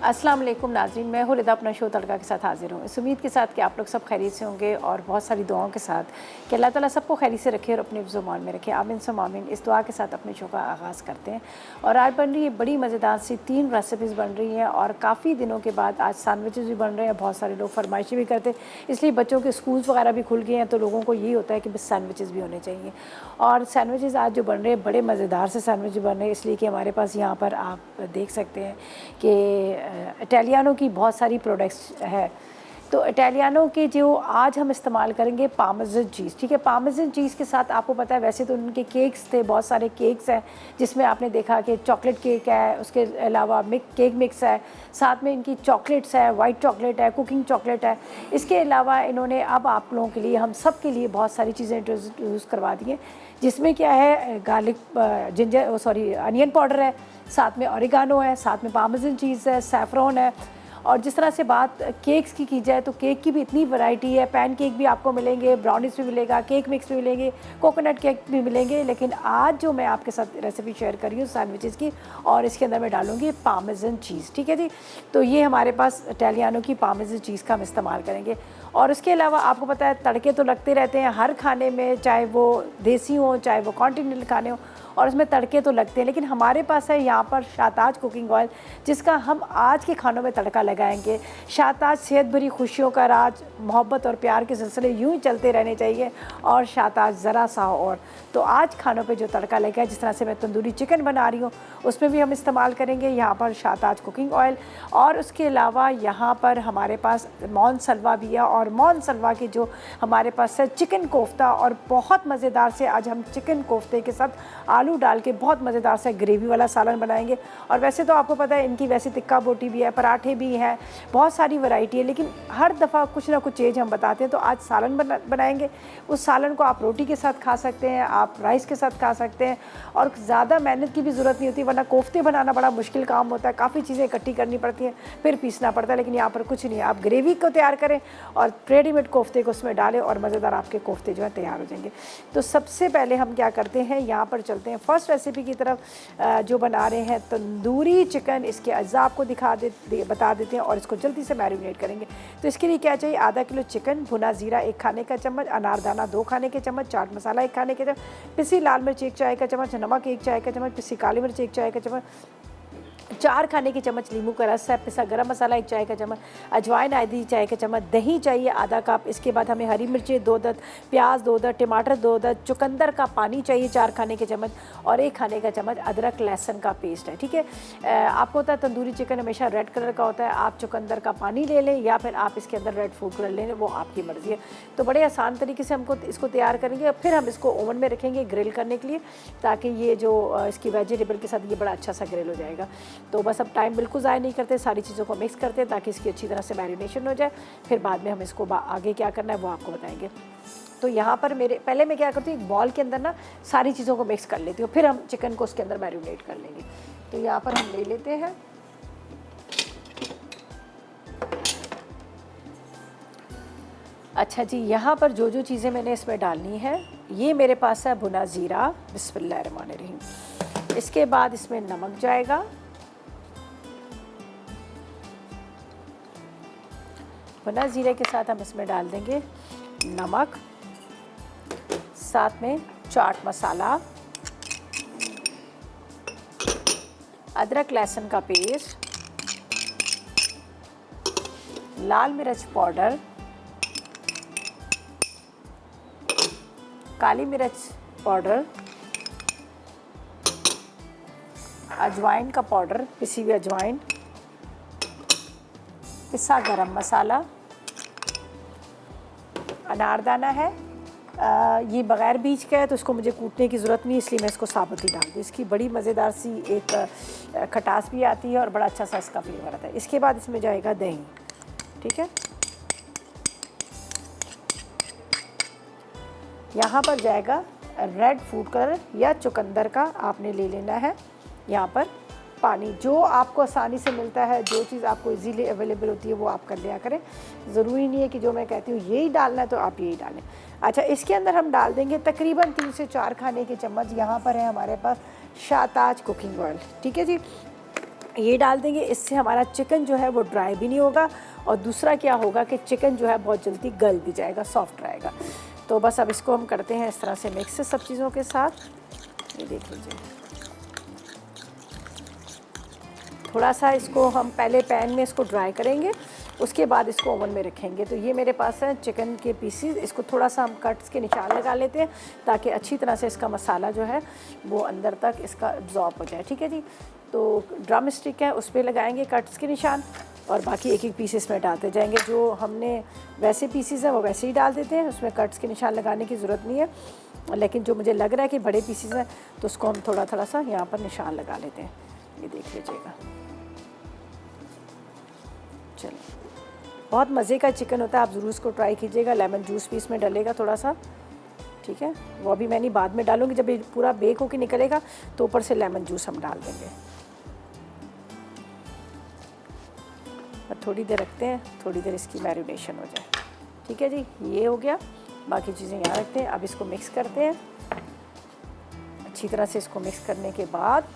अस्सलाम वालेकुम नाज़रीन, मैं हूँ रिदा अपना शो तड़का के साथ हाजिर हूँ। इस उम्मीद के साथ कि आप लोग सब खैरियत से होंगे और बहुत सारी दुआओं के साथ कि अल्लाह ताला सबको खैरियत से रखे और अपने ज़ुबान में रखे। आमीन सुम्मा आमीन। इस दुआ के साथ अपने शो का आगाज़ करते हैं और आज बन रही है बड़ी मज़ेदार सी 3 रेसिपीज़ बन रही हैं और काफ़ी दिनों के बाद आज सैंडविचेस भी बन रहे हैं। बहुत सारे लोग फरमाइशी भी करते हैं, इसलिए बच्चों के स्कूल्स वगैरह भी खुल गए हैं तो लोगों को ये होता है कि बस सैंडविचेस भी होने चाहिए। और सैंडविचेस आज जो बन रहे हैं बड़े मज़ेदार से सैंडविच बन रहे हैं, इसलिए कि हमारे पास यहाँ पर आप देख सकते हैं कि इटालियानो की बहुत सारी प्रोडक्ट्स है। तो इटालियानो के जो आज हम इस्तेमाल करेंगे पार्मेसन चीज़, ठीक है। पार्मेसन चीज़ के साथ आपको पता है वैसे तो उनके केक्स थे, बहुत सारे केक्स हैं जिसमें आपने देखा कि चॉकलेट केक है, उसके अलावा केक मिक्स है, साथ में इनकी चॉकलेट्स है, वाइट चॉकलेट है, कुकिंग चॉकलेट है। इसके अलावा इन्होंने अब आप लोगों के लिए, हम सब के लिए बहुत सारी चीज़ें इंट्रोड्यूस करवा दी हैं, जिसमें क्या है गार्लिक अनियन पाउडर है, साथ में ओरिगानो है, साथ में पार्मेसन चीज़ है, सैफ़रॉन है। और जिस तरह से बात केक्स की जाए तो केक की भी इतनी वैरायटी है। पैन केक भी आपको मिलेंगे, ब्राउनीज़ भी मिलेगा, केक मिक्स भी मिलेंगे, कोकोनट केक भी मिलेंगे। लेकिन आज जो मैं आपके साथ रेसिपी शेयर कर रही हूँ सैंडविचेस की, और इसके अंदर मैं डालूँगी पार्मेसन चीज़, ठीक है जी। तो ये हमारे पास इटालियानो की पार्मेसन चीज़ का हम इस्तेमाल करेंगे। और उसके अलावा आपको पता है तड़के तो लगते रहते हैं हर खाने में, चाहे वो देसी हो चाहे वो कॉन्टिनेंटल खाने हो, और उसमें तड़के तो लगते हैं। लेकिन हमारे पास है यहाँ पर शाहताज कुकिंग ऑयल, जिसका हम आज के खानों में तड़का लगाएंगे। शाहताज सेहत भरी खुशियों का राज, मोहब्बत और प्यार के सिलसिले यूं ही चलते रहने चाहिए, और शाहताज ज़रा सा और। तो आज खानों पे जो तड़का लगा है, जिस तरह से मैं तंदूरी चिकन बना रही हूँ उसमें भी हम इस्तेमाल करेंगे यहाँ पर शाहताज कुकिंग ऑयल। और उसके अलावा यहाँ पर हमारे पास मौन सलवा भी है, और मौन सलवा की जो हमारे पास है चिकन कोफ्ता, और बहुत मज़ेदार से आज हम चिकन कोफ्ते के साथ आलू डाल के बहुत मज़ेदार से ग्रेवी वाला सालन बनाएंगे। और वैसे तो आपको पता है इनकी वैसे तिक्का बोटी भी है, पराठे भी हैं, बहुत सारी वैरायटी है, लेकिन हर दफ़ा कुछ ना कुछ चेंज हम बताते हैं। तो आज सालन बनाएंगे। उस सालन को आप रोटी के साथ खा सकते हैं, आप राइस के साथ खा सकते हैं, और ज़्यादा मेहनत की भी ज़रूरत नहीं होती, वरना कोफ्ते बनाना बड़ा मुश्किल काम होता है, काफ़ी चीज़ें इकट्ठी करनी पड़ती हैं, फिर पीसना पड़ता है। लेकिन यहाँ पर कुछ नहीं है, आप ग्रेवी को तैयार करें और रेडीमेड कोफ्ते को उसमें डालें और मज़ेदार आपके कोफ्ते जो है तैयार हो जाएंगे। तो सबसे पहले हम क्या करते हैं, यहाँ पर चलते हैं फर्स्ट रेसिपी की तरफ, जो बना रहे हैं तंदूरी चिकन। इसके अज्जा आपको बता देते हैं और इसको जल्दी से मैरिनेट करेंगे। तो इसके लिए क्या चाहिए, आधा किलो चिकन, भुना ज़ीरा 1 खाने का चम्मच, अनारदाना 2 खाने के चम्मच, चाट मसाला 1 खाने के चम्मच, पिसी लाल मिर्च 1 चाय का चम्मच, नमक 1 चाय का चम्मच, पिसी काली मिर्च 1 चाय का चम्मच, 4 खाने के चम्मच नींबू का रस है, पिसा गरम मसाला 1 चाय का चम्मच, अजवाइन आधी चाय का चम्मच, दही चाहिए आधा कप। इसके बाद हमें हरी मिर्चें 2 दत, प्याज 2 दत, टमाटर 2 दत, चुकंदर का पानी चाहिए 4 खाने के चम्मच, और 1 खाने का चम्मच अदरक लहसुन का पेस्ट है, ठीक है। आपको होता है तंदूरी चिकन हमेशा रेड कलर का होता है, आप चुकंदर का पानी ले लें या फिर आप इसके अंदर रेड फूड कलर लें, वो आपकी मर्ज़ी है। तो बड़े आसान तरीके से हमको इसको तैयार करेंगे, फिर हम इसको ओवन में रखेंगे ग्रिल करने के लिए, ताकि ये जो इसकी वेजिटेबल के साथ ये बड़ा अच्छा सा ग्रिल हो जाएगा। तो बस अब टाइम बिल्कुल ज़ाया नहीं करते, सारी चीज़ों को मिक्स करते हैं ताकि इसकी अच्छी तरह से मैरिनेशन हो जाए। फिर बाद में हम इसको आगे क्या करना है वो आपको बताएंगे। तो यहाँ पर पहले मैं क्या करती हूँ, एक बॉल के अंदर ना सारी चीज़ों को मिक्स कर लेती हूँ, फिर हम चिकन को उसके अंदर मैरिनेट कर लेंगे। तो यहाँ पर हम ले लेते हैं अच्छा जी, यहाँ पर जो चीज़ें मैंने इसमें डालनी है, ये मेरे पास है भुना ज़ीरा, बिस्मिल्लाहिर्रहमानिर्रहीम। इसके बाद इसमें नमक जाएगा, भुना ज़ीरे के साथ हम इसमें डाल देंगे नमक, साथ में चाट मसाला, अदरक लहसुन का पेस्ट, लाल मिर्च पाउडर, काली मिर्च पाउडर, अजवाइन का पाउडर, पिसी हुई अजवाइन, पिसा गरम मसाला, अनारदाना है, ये बग़ैर बीज का है तो इसको मुझे कूटने की ज़रूरत नहीं, इसलिए मैं इसको साबुत ही डाल दूँ। इसकी बड़ी मज़ेदार सी एक खटास भी आती है और बड़ा अच्छा सा इसका फ्लेवर आता है। इसके बाद इसमें जाएगा दही, ठीक है। यहाँ पर जाएगा रेड फूड कलर या चुकंदर का आपने ले लेना है। यहाँ पर पानी जो आपको आसानी से मिलता है, जो चीज़ आपको इजीली अवेलेबल होती है वो आप कर लिया करें। ज़रूरी नहीं है कि जो मैं कहती हूँ यही डालना है तो आप यही डालें। अच्छा, इसके अंदर हम डाल देंगे तकरीबन 3 से 4 खाने के चम्मच। यहाँ पर है हमारे पास शाहताज कुकिंग ऑयल, ठीक है जी। ये डाल देंगे। इससे हमारा चिकन जो है वो ड्राई भी नहीं होगा, और दूसरा क्या होगा कि चिकन जो है बहुत जल्दी गल भी जाएगा, सॉफ्ट रहेगा। तो बस अब इसको हम करते हैं इस तरह से मिक्स सब चीज़ों के साथ। ये देख लीजिए, थोड़ा सा इसको हम पहले पैन में इसको ड्राई करेंगे, उसके बाद इसको ओवन में रखेंगे। तो ये मेरे पास है चिकन के पीसीज, इसको थोड़ा सा हम कट्स के निशान लगा लेते हैं ताकि अच्छी तरह से इसका मसाला जो है वो अंदर तक इसका एब्जॉर्ब हो जाए। ठीक है जी। तो ड्रम स्टिक है उस पर लगाएंगे कट्स के निशान, और बाकी एक एक पीसेस में डालते जाएंगे। जो हमने वैसे पीसेस हैं वो वैसे ही डाल देते हैं, उसमें कट्स के निशान लगाने की ज़रूरत नहीं है। लेकिन जो मुझे लग रहा है कि बड़े पीसेस हैं तो उसको हम थोड़ा थोड़ा सा यहाँ पर निशान लगा लेते हैं। ये देख लीजिएगा, चलो बहुत मज़े का चिकन होता है, आप ज़रूर इसको ट्राई कीजिएगा। लेमन जूस भी इसमें डलेगा थोड़ा सा, ठीक है। वो अभी मैं नहीं, बाद में डालूंगी, जब ये पूरा बेक होकर निकलेगा तो ऊपर से लेमन जूस हम डाल देंगे। और थोड़ी देर रखते हैं, थोड़ी देर इसकी मैरिनेशन हो जाए। ठीक है जी, ये हो गया। बाकी चीज़ें यहाँ रखते हैं। अब इसको मिक्स करते हैं अच्छी तरह से। इसको मिक्स करने के बाद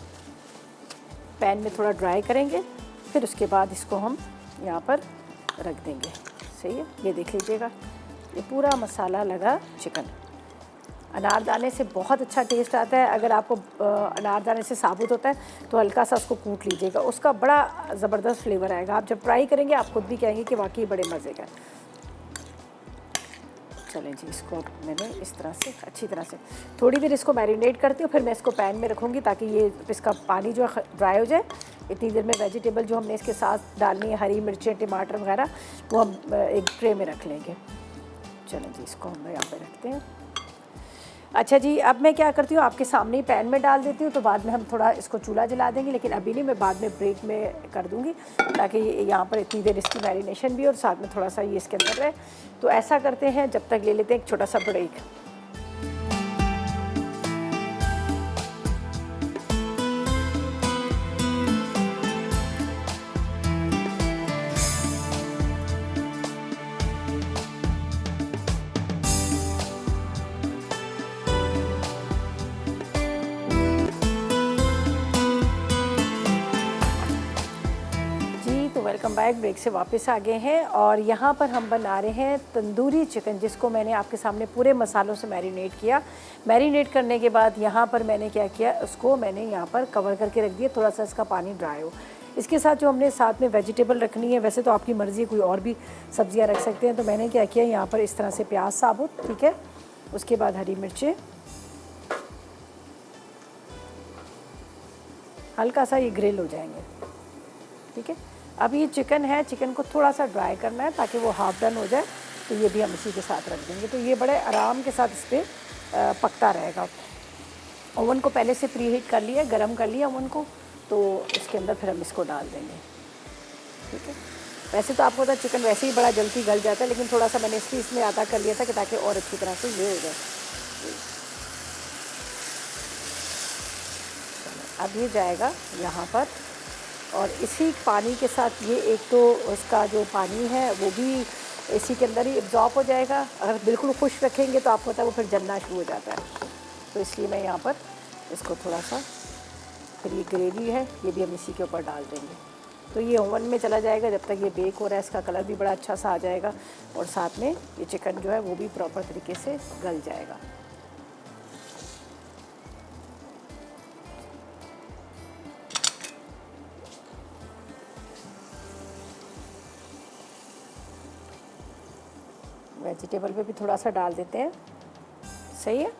पैन में थोड़ा ड्राई करेंगे, फिर उसके बाद इसको हम यहाँ पर रख देंगे। सही है, ये देख लीजिएगा, ये पूरा मसाला लगा चिकन। अनारदाने से बहुत अच्छा टेस्ट आता है। अगर आपको अनारदाने से साबुत होता है तो हल्का सा उसको कूट लीजिएगा, उसका बड़ा ज़बरदस्त फ्लेवर आएगा। आप जब ट्राई करेंगे आप खुद भी कहेंगे कि वाकई बड़े मज़े का। चलें जी, इसको मैंने इस तरह से अच्छी तरह से थोड़ी देर इसको मैरिनेट करती हूँ, फिर मैं इसको पैन में रखूँगी ताकि ये इसका पानी जो है ड्राई हो जाए। इतनी देर में वेजिटेबल जो हमने इसके साथ डालनी है, हरी मिर्चें, टमाटर वगैरह, वो हम एक ट्रे में रख लेंगे। चलें जी, इसको हम यहाँ पे रखते हैं। अच्छा जी, अब मैं क्या करती हूँ, आपके सामने ही पैन में डाल देती हूँ, तो बाद में हम थोड़ा इसको चूल्हा जला देंगे, लेकिन अभी नहीं, मैं बाद में ब्रेक में कर दूँगी ताकि यहाँ पर इतनी देर इसकी मैरिनेशन भी और साथ में थोड़ा सा ये इसके अंदर रहे। तो ऐसा करते हैं, जब तक ले लेते हैं एक छोटा सा ब्रेक। वेलकम बैक, ब्रेक से वापस आ गए हैं और यहाँ पर हम बना रहे हैं तंदूरी चिकन, जिसको मैंने आपके सामने पूरे मसालों से मैरिनेट किया। मैरिनेट करने के बाद यहाँ पर मैंने क्या किया, उसको मैंने यहाँ पर कवर करके रख दिया, थोड़ा सा इसका पानी ड्राई हो। इसके साथ जो हमने साथ में वेजिटेबल रखनी है, वैसे तो आपकी मर्ज़ी, कोई और भी सब्जियाँ रख सकते हैं। तो मैंने क्या किया, यहाँ पर इस तरह से प्याज साबुत, ठीक है, उसके बाद हरी मिर्चें, हल्का सा ये ग्रिल हो जाएंगे, ठीक है। अब ये चिकन है, चिकन को थोड़ा सा ड्राई करना है ताकि वो हाफ डन हो जाए, तो ये भी हम इसी के साथ रख देंगे। तो ये बड़े आराम के साथ इस पर पकता रहेगा। ओवन को पहले से प्री हीट कर लिया, गरम कर लिया ओवन को, तो इसके अंदर फिर हम इसको डाल देंगे, ठीक है। वैसे तो आपको पता है चिकन वैसे ही बड़ा जल्दी गल जाता है, लेकिन थोड़ा सा मैंने इसमें आधा कर लिया था कि ताकि और अच्छी तरह से ये हो जाए। अब ये जाएगा यहाँ पर, और इसी पानी के साथ ये एक तो उसका जो पानी है वो भी इसी के अंदर ही एब्जॉर्ब हो जाएगा। अगर बिल्कुल खुश्क रखेंगे तो आपको पता है वो फिर जलना शुरू हो जाता है। तो इसलिए मैं यहाँ पर इसको थोड़ा सा, फिर ये ग्रेवी है ये भी हम इसी के ऊपर डाल देंगे। तो ये ओवन में चला जाएगा जब तक ये बेक हो रहा है, इसका कलर भी बड़ा अच्छा सा आ जाएगा और साथ में ये चिकन जो है वो भी प्रॉपर तरीके से गल जाएगा। वेजिटेबल पे भी थोड़ा सा डाल देते हैं, सही है।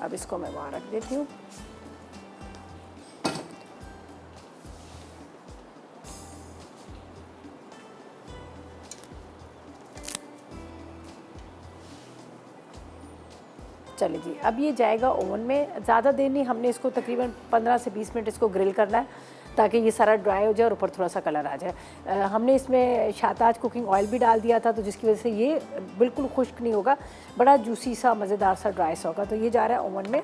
अब इसको मैं वहाँ रख देती हूँ। चलिए जी, अब ये जाएगा ओवन में। ज़्यादा देर नहीं, हमने इसको तकरीबन 15 से 20 मिनट इसको ग्रिल करना है ताकि ये सारा ड्राई हो जाए और ऊपर थोड़ा सा कलर आ जाए। हमने इसमें शाहताज कुकिंग ऑयल भी डाल दिया था, तो जिसकी वजह से ये बिल्कुल खुश्क नहीं होगा, बड़ा जूसी सा मज़ेदार सा ड्राई सा होगा। तो ये जा रहा है ओवन में।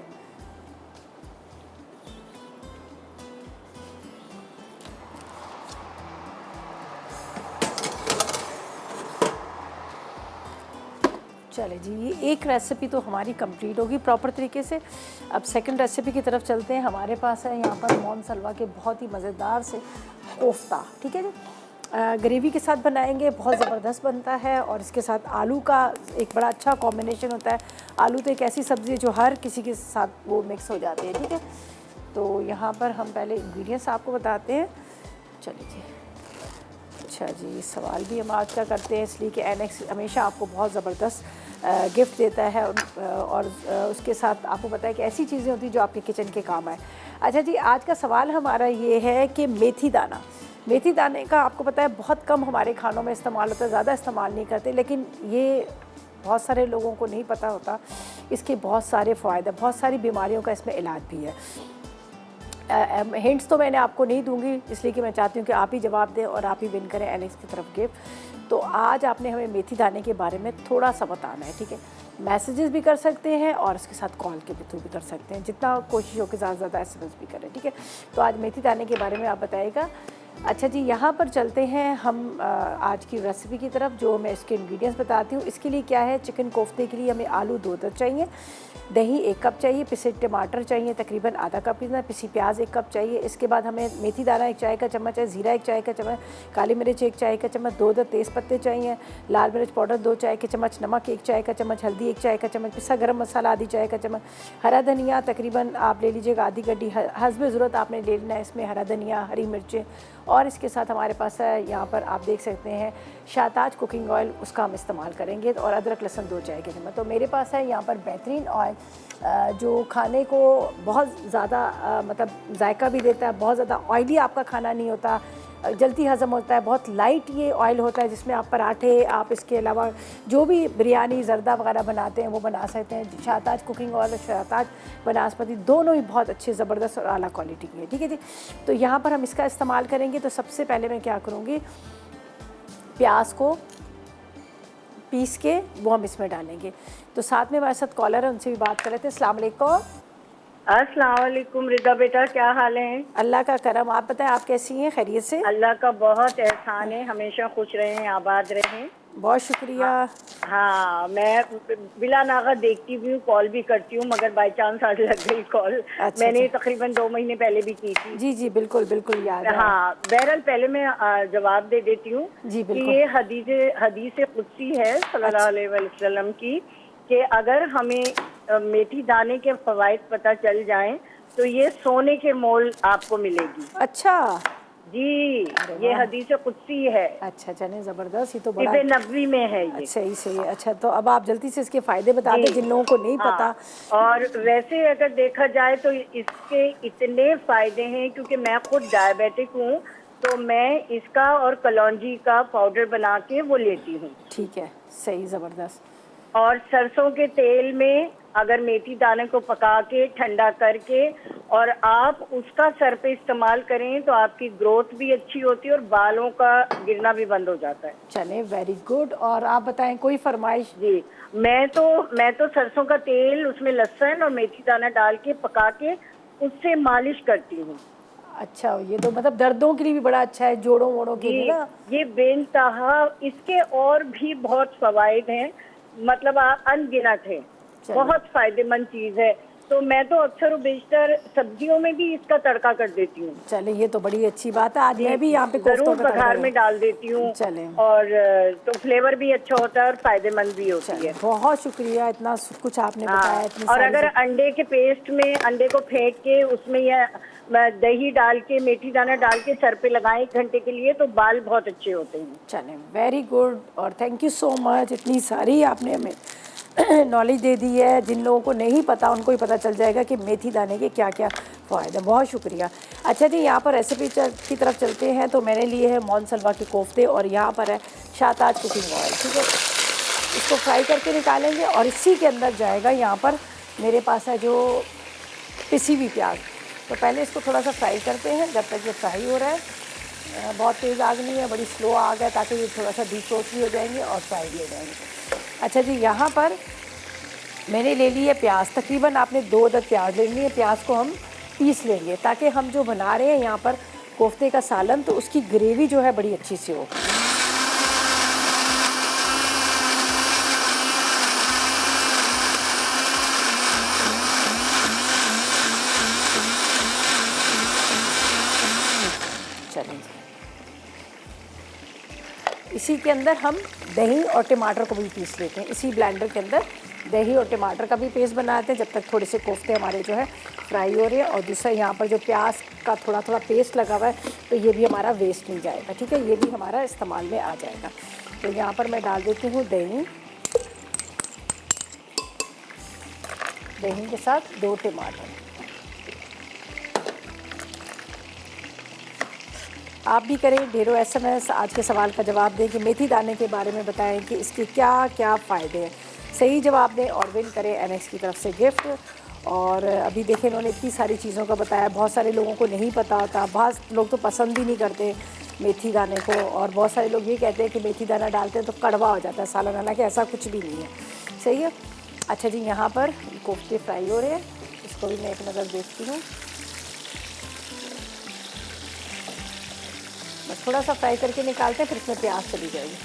चले जी, ये एक रेसिपी तो हमारी कंप्लीट होगी प्रॉपर तरीके से। अब सेकंड रेसिपी की तरफ चलते हैं। हमारे पास है यहाँ पर मौन सलवा के बहुत ही मज़ेदार से कोफ्ता, ठीक है जी। ग्रेवी के साथ बनाएंगे, बहुत ज़बरदस्त बनता है। और इसके साथ आलू का एक बड़ा अच्छा कॉम्बिनेशन होता है। आलू तो एक ऐसी सब्ज़ी है जो हर किसी के साथ वो मिक्स हो जाती है, ठीक है। तो यहाँ पर हम पहले इंग्रेडिएंट्स आपको बताते हैं। चलिए जी। अच्छा जी, सवाल भी हम आज का करते हैं इसलिए कि एनएक्स हमेशा आपको बहुत ज़बरदस्त गिफ्ट देता है और उसके साथ आपको पता है कि ऐसी चीज़ें होती हैं जो आपके किचन के काम आए। अच्छा जी, आज का सवाल हमारा ये है कि मेथी दाना, मेथी दाने का आपको पता है बहुत कम हमारे खानों में इस्तेमाल होता है, ज़्यादा इस्तेमाल नहीं करते, लेकिन ये बहुत सारे लोगों को नहीं पता होता। इसके बहुत सारे फ़ायदे, बहुत सारी बीमारियों का इसमें इलाज भी है। हिंट्स तो मैंने आपको नहीं दूंगी इसलिए कि मैं चाहती हूँ कि आप ही जवाब दें और आप ही विन करें एलेक्स की तरफ गिफ्ट। तो आज आपने हमें मेथी दाने के बारे में थोड़ा सा बताना है, ठीक है। मैसेजेस भी कर सकते हैं और उसके साथ कॉल के थ्रू भी कर सकते हैं, जितना कोशिश हो कि ज़्यादा से ज़्यादा एसएमएस भी करें, ठीक है। तो आज मेथी दाने के बारे में आप बताइएगा। अच्छा जी, यहाँ पर चलते हैं हम आज की रेसिपी की तरफ, जो मैं इसके इंग्रेडिएंट्स बताती हूँ। इसके लिए क्या है, चिकन कोफ्ते के लिए हमें आलू 2 दर्जन चाहिए, दही 1 कप चाहिए, पिसे टमाटर चाहिए तकरीबन आधा कप इतना, पिसी प्याज 1 कप चाहिए। इसके बाद हमें मेथी दाना 1 चाय का चम्मच है, ज़ीरा 1 चाय का चम्मच, काली मिर्च 1 चाय का चम्मच, 2 तेज़ पत्ते चाहिए, लाल मिर्च पाउडर 2 चाय के चम्मच, नमक 1 चाय का चम्मच, हल्दी 1 चाय का चम्मच, पिसा गरम मसाला आधी चाय का चम्मच, हरा धनिया तकरीबन आप ले लीजिएगा आधी गड्डी, हस्ब ज़रूरत आपने ले लेना है इसमें हरा धनिया, हरी मिर्चें। और इसके साथ हमारे पास है यहाँ पर आप देख सकते हैं शाहताज कुकिंग ऑयल, उसका हम इस्तेमाल करेंगे। और अदरक लहसुन 2 चाय के चम्मच। तो मेरे पास है यहाँ पर बेहतरीन ऑयल जो खाने को बहुत ज़्यादा मतलब जायका भी देता है, बहुत ज़्यादा ऑयली आपका खाना नहीं होता, जल्दी हज़म होता है, बहुत लाइट ये ऑयल होता है जिसमें आप पराठे, आप इसके अलावा जो भी बिरयानी ज़रदा वगैरह बनाते हैं वो बना सकते हैं। शाहताज कुकिंग ऑयल और शाहताज वनस्पति दोनों ही बहुत अच्छे ज़बरदस्त और आला क्वालिटी की है, ठीक है जी। तो यहाँ पर हम इसका इस्तेमाल करेंगे। तो सबसे पहले मैं क्या करूँगी, प्याज को पीस के वो हम इसमें डालेंगे। तो साथ में हमारे साथ कॉलर है, उनसे भी बात कर रहे थे। अस्सलाम वालेकुम। अस्सलाम वालेकुम रिदा बेटा, क्या हाल है? अल्लाह का करम, आप बताएं आप कैसी हैं, खैरियत से? अल्लाह का बहुत एहसान है, हमेशा खुश रहें, आबाद रहें। बहुत शुक्रिया। हाँ, मैं बिला नागा देखती भी हूँ, कॉल भी करती हूँ, मगर बाय चांस आज लग गई कॉल। अच्छा, मैंने अच्छा। तकरीबन 2 महीने पहले भी की थी। जी जी बिल्कुल बिल्कुल याद है। हाँ, बहरहाल पहले मैं जवाब दे देती हूँ जी कि बिल्कुल। ये हदीस कुदसी है सल्लल्लाहु अलैहि वसल्लम की, कि अगर हमें मेथी दाने के फवाइद पता चल जाएं तो ये सोने के मोल आपको मिलेगी। अच्छा जी, ये हदीस कुदसी है। अच्छा, चले ज़बरदस्त, ये तो बड़ा तिब्बे नबवी में है ये। सही सही है। अच्छा, तो अब आप जल्दी से इसके फ़ायदे बता दें जिन लोगों को नहीं पता। और वैसे अगर देखा जाए तो इसके इतने फायदे हैं, क्योंकि मैं खुद डायबिटिक हूँ तो मैं इसका और कलौंजी का पाउडर बना के वो लेती हूँ। ठीक है, सही, ज़बरदस्त। और सरसों के तेल में अगर मेथी दाने को पका के ठंडा करके और आप उसका सर पे इस्तेमाल करें तो आपकी ग्रोथ भी अच्छी होती है और बालों का गिरना भी बंद हो जाता है। चले, वेरी गुड। और आप बताएं कोई फरमाइश? जी, मैं तो सरसों का तेल, उसमें लहसुन और मेथी दाना डाल के पका के उससे मालिश करती हूँ। अच्छा, ये तो मतलब दर्दों के लिए भी बड़ा अच्छा है, जोड़ों वोड़ों के लिए ना। ये बेनतहा, इसके और भी बहुत फवाइद हैं, मतलब अनगिनत है, बहुत फायदेमंद चीज है। तो मैं तो अक्सर बेशतर सब्जियों में भी इसका तड़का कर देती हूँ। चले, ये तो बड़ी अच्छी बात है। आज मैं भी यहाँ पे जरूर बघार में डाल देती हूँ। चले, और तो फ्लेवर भी अच्छा होता है और फायदेमंद भी होती है। बहुत शुक्रिया, इतना कुछ आपने बताया। इतनी और सारी अगर अंडे के पेस्ट में अंडे को फेंक के उसमें यह दही डाल के मेथी दाना डाल के सर पे लगाएं 1 घंटे के लिए तो बाल बहुत अच्छे होते हैं। चलें, वेरी गुड। और थैंक यू सो मच, इतनी सारी आपने हमें नॉलेज दे दी है। जिन लोगों को नहीं पता उनको ही पता चल जाएगा कि मेथी दाने के क्या क्या फ़ायदे। बहुत शुक्रिया। अच्छा जी, यहाँ पर रेसिपी की तरफ चलते हैं। तो मैंने लिए है मौन सलवा के कोफ्ते और यहाँ पर है शाहताज कुकिंग ऑयल, ठीक है। इसको फ्राई करके निकालेंगे और इसी के अंदर जाएगा यहाँ पर मेरे पास है जो पिसी हुई प्याज। तो पहले इसको थोड़ा सा फ्राई करते हैं जब तक ये फ्राई हो रहा है। बहुत तेज़ आग नहीं है, बड़ी स्लो आग है, ताकि ये थोड़ा सा डीप रोस्ट भी हो जाएंगे और फ्राई भी हो जाएंगे। अच्छा जी, यहाँ पर मैंने ले ली है प्याज, तकरीबन आपने 2 अदद प्याज लेनी है। प्याज को हम पीस लेंगे ताकि हम जो बना रहे हैं यहाँ पर कोफ्ते का सालन, तो उसकी ग्रेवी जो है बड़ी अच्छी सी हो। इसी के अंदर हम दही और टमाटर को भी पीस लेते हैं। इसी ब्लेंडर के अंदर दही और टमाटर का भी पेस्ट बनाते हैं जब तक थोड़े से कोफ्ते हमारे जो है फ्राई हो रहे हैं। और दूसरा यहाँ पर जो प्याज का थोड़ा थोड़ा पेस्ट लगा हुआ है तो ये भी हमारा वेस्ट नहीं जाएगा, ठीक है, ये भी हमारा इस्तेमाल में आ जाएगा। तो यहाँ पर मैं डाल देती हूँ दही, दही के साथ 2 टमाटर। आप भी करें, ढेरों SMS आज के सवाल का जवाब दें कि मेथी दाने के बारे में बताएं कि इसके क्या क्या फ़ायदे हैं। सही जवाब दें और विन करें NX की तरफ से गिफ्ट। और अभी देखें इन्होंने इतनी सारी चीज़ों का बताया, बहुत सारे लोगों को नहीं पता होता, बहुत लोग तो पसंद भी नहीं करते मेथी दाने को, और बहुत सारे लोग ये कहते हैं कि मेथी दाना डालते हैं तो कड़वा हो जाता है सालन, हालांकि ऐसा कुछ भी नहीं है। सही है। अच्छा जी, यहाँ पर कोफ्ते फ्राई हो रहे हैं, इसको भी मैं एक नज़र देखती हूँ। बस थोड़ा सा फ्राई करके निकालते हैं, फिर इसमें प्याज चली जाएगी,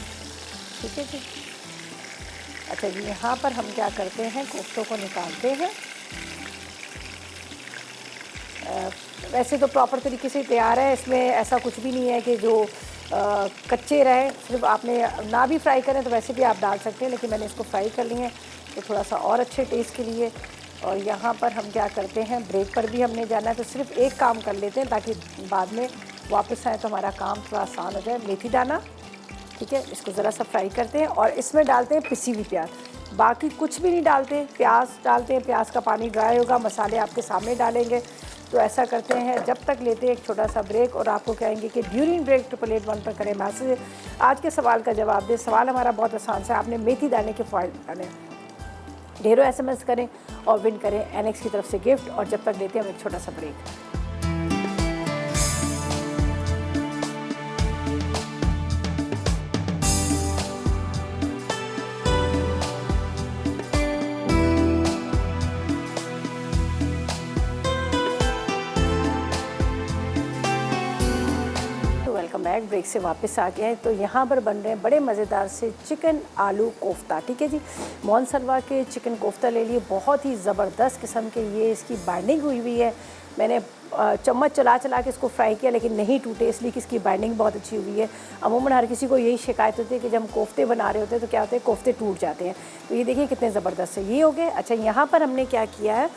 ठीक है जी। अच्छा जी, यहाँ पर हम क्या करते हैं, कोफ्तों को निकालते हैं। वैसे तो प्रॉपर तरीके से तैयार है, इसमें ऐसा कुछ भी नहीं है कि जो कच्चे रहे। सिर्फ आपने ना भी फ्राई करें तो वैसे भी आप डाल सकते हैं, लेकिन मैंने इसको फ्राई कर लिए हैं तो थोड़ा सा और अच्छे टेस्ट के लिए। और यहाँ पर हम क्या करते हैं, ब्रेक पर भी हमने जाना है तो सिर्फ एक काम कर लेते हैं ताकि बाद में वापस आए तो हमारा काम थोड़ा आसान हो जाए। मेथी दाना, ठीक है, इसको ज़रा सा फ्राई करते हैं और इसमें डालते हैं पिसी हुई प्याज, बाकी कुछ भी नहीं डालते। प्याज डालते हैं, प्याज का पानी ड्राई होगा, मसाले आपके सामने डालेंगे। तो ऐसा करते हैं, जब तक लेते हैं एक छोटा सा ब्रेक, और आपको कहेंगे कि ड्यूरिंग ब्रेक 888 पर करें मैसेज, आज के सवाल का जवाब दें। सवाल हमारा बहुत आसान सा है, आपने मेथी दाने के फ़ायदे डाले, ढेरों SMS करें और विन करें NX की तरफ से गिफ्ट। और जब तक लेते हैं हम एक छोटा सा ब्रेक। ब्रेक से वापस आ गए हैं। तो यहाँ पर बन रहे हैं बड़े मज़ेदार से चिकन आलू कोफ्ता, ठीक है जी। मोहन सलवा के चिकन कोफ्ता ले लिए, बहुत ही ज़बरदस्त किस्म के ये इसकी बाइंडिंग हुई हुई है। मैंने चम्मच चला चला के इसको फ्राई किया लेकिन नहीं टूटे, इसलिए कि इसकी बाइंडिंग बहुत अच्छी हुई है। अमूमन हर किसी को यही शिकायत होती है कि जब हम कोफ्ते बना रहे होते हैं तो क्या होता है, कोफ्ते टूट जाते हैं। तो ये देखिए कितने ज़बरदस्त है, ये हो गए। अच्छा, यहाँ पर हमने क्या किया है,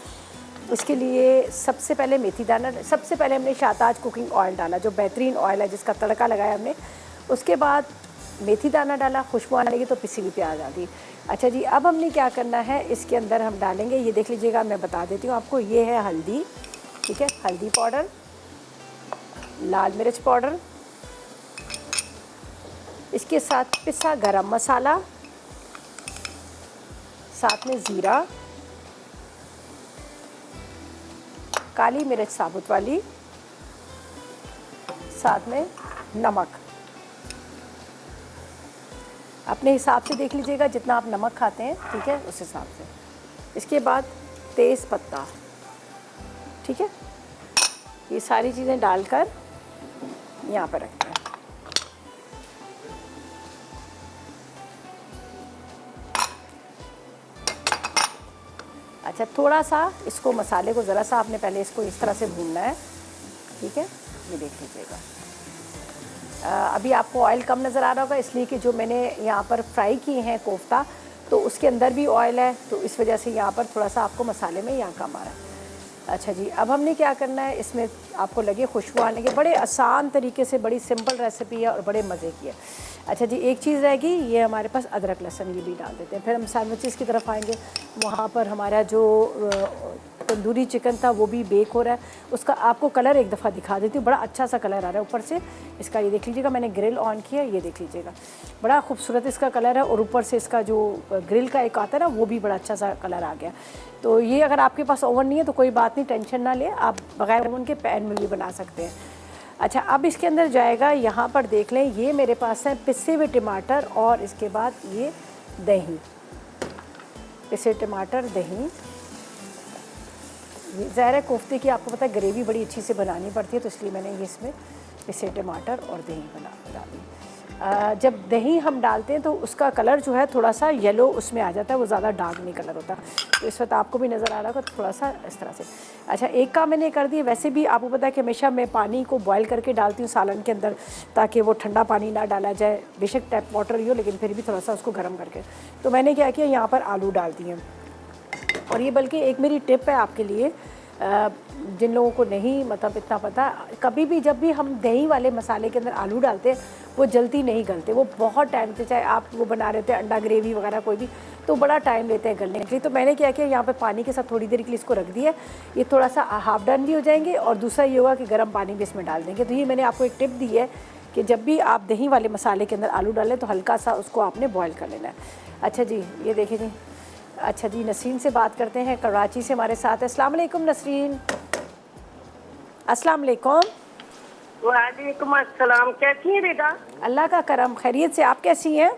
इसके लिए सबसे पहले मेथी दाना, सबसे पहले हमने शाहताज कुकिंग ऑयल डाला, जो बेहतरीन ऑयल है जिसका तड़का लगाया हमने। उसके बाद मेथी दाना डाला, खुशबू आने लगी तो पिसी हुई प्याज डाली। अच्छा जी, अब हमने क्या करना है, इसके अंदर हम डालेंगे, ये देख लीजिएगा, मैं बता देती हूँ आपको, ये है हल्दी, ठीक है, हल्दी पाउडर, लाल मिर्च पाउडर, इसके साथ पिसा गरम मसाला, साथ में ज़ीरा, काली मिर्च साबुत वाली, साथ में नमक। अपने हिसाब से देख लीजिएगा जितना आप नमक खाते हैं, ठीक है, उस हिसाब से। इसके बाद तेज़ पत्ता, ठीक है, ये सारी चीज़ें डालकर यहाँ पर रखते हैं। अच्छा, थोड़ा सा इसको मसाले को ज़रा सा आपने पहले इसको इस तरह से भूनना है, ठीक है, ये देख लीजिएगा। अभी आपको ऑयल कम नज़र आ रहा होगा, इसलिए कि जो मैंने यहाँ पर फ्राई किए हैं कोफ्ता, तो उसके अंदर भी ऑयल है, तो इस वजह से यहाँ पर थोड़ा सा आपको मसाले में यहाँ कम आ रहा है। अच्छा जी, अब हमने क्या करना है, इसमें आपको लगे खुशबू आने के, बड़े आसान तरीके से, बड़ी सिंपल रेसिपी है और बड़े मज़े की है। अच्छा जी, एक चीज़ रहेगी, ये हमारे पास अदरक लहसुन ये भी डाल देते हैं। फिर हम सैंडविचेस की तरफ आएंगे, वहाँ पर हमारा जो तंदूरी चिकन था वो भी बेक हो रहा है। उसका आपको कलर एक दफ़ा दिखा देती हूँ, बड़ा अच्छा सा कलर आ रहा है ऊपर से इसका, ये देख लीजिएगा, मैंने ग्रिल ऑन किया, ये देख लीजिएगा, बड़ा खूबसूरत इसका कलर है। और ऊपर से इसका जो ग्रिल का एक आता है ना, वो भी बड़ा अच्छा सा कलर आ गया। तो ये अगर आपके पास ओवन नहीं है तो कोई बात नहीं, टेंशन ना ले, आप बगैर ओवन के पैन में भी बना सकते हैं। अच्छा, अब इसके अंदर जाएगा, यहाँ पर देख लें, ये मेरे पास है पिसे हुए टमाटर और इसके बाद ये दही, पिसे टमाटर, दही। ये ज़ाहिर कोफ्ते की आपको पता है ग्रेवी बड़ी अच्छी से बनानी पड़ती है, तो इसलिए मैंने ये इसमें पिसे टमाटर और दही बना डाली। जब दही हम डालते हैं तो उसका कलर जो है थोड़ा सा येलो उसमें आ जाता है, वो ज़्यादा डार्क नहीं कलर होता। तो इस वक्त आपको भी नज़र आ रहा होगा थोड़ा सा इस तरह से। अच्छा, एक काम मैंने कर दिया। वैसे भी आपको पता है कि हमेशा मैं पानी को बॉयल करके डालती हूँ सालन के अंदर, ताकि वो ठंडा पानी ना डाला जाए, बेशक टैप वाटर ही हो लेकिन फिर भी थोड़ा सा उसको गर्म करके। तो मैंने क्या किया, यहाँ पर आलू डाल दिए। और ये बल्कि एक मेरी टिप है आपके लिए, जिन लोगों को नहीं मतलब इतना पता, कभी भी जब भी हम दही वाले मसाले के अंदर आलू डालते हैं वो जल्दी नहीं गलते, वो बहुत टाइम से, चाहे आप वो बना रहे थे अंडा ग्रेवी वगैरह कोई भी, तो बड़ा टाइम लेते हैं गलने के लिए। तो मैंने क्या किया, यहाँ पे पानी के साथ थोड़ी देर के लिए इसको रख दिया, ये थोड़ा सा हाफ डन भी हो जाएंगे। और दूसरा ये होगा कि गर्म पानी भी इसमें डाल देंगे। तो ये मैंने आपको एक टिप दी है कि जब भी आप दही वाले मसाले के अंदर आलू डालें तो हल्का सा उसको आपने बॉयल कर लेना है। अच्छा जी, ये देखिए जी। अच्छा जी, नसरीन से बात करते हैं, कराची से हमारे साथ है। अस्सलाम वालेकुम नसरीन। अस्सलाम वालेकुम। वालेकुम अस्सलाम। कैसी हैं रिदा? अल्लाह का करम, खैरियत से। आप कैसी हैं?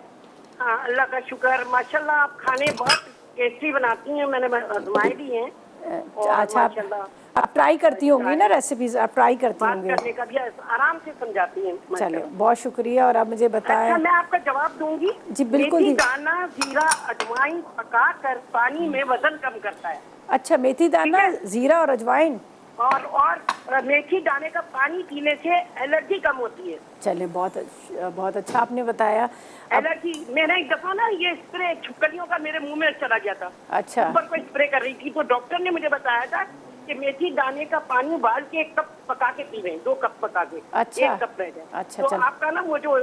हाँ, अल्लाह का शुक्र। माशाल्लाह आप खाने बहुत टेस्टी बनाती हैं, मैंने आजमाए भी हैं। अच्छा, आप ट्राई करती होंगी ना रेसिपीज, आप ट्राई करती बात होंगी। करने का भी आराम से समझाती हैं। चलिए, बहुत शुक्रिया। और आप मुझे बताएं। अच्छा, मैं आपका जवाब दूंगी। जी बिल्कुल। मेथी दाना, जीरा, अजवाइन पका कर पानी में वजन कम करता है। अच्छा, मेथी दाना, जीरा और अजवाइन और मेथी दाने का पानी पीने से एलर्जी कम होती है। चलिए, बहुत अच्छा आपने बताया। एलर्जी, मैंने एक दफा ना ये स्प्रे छिपकलियों का मेरे मुंह में चला गया था। अच्छा। ऊपर कोई स्प्रे कर रही थी तो डॉक्टर ने मुझे बताया था कि मेथी दाने का पानी उबाल के 1 कप पका के पीवें, 2 कप पका के। अच्छा। 1 कप रह जाए। अच्छा, तो चल। आपका ना वो जो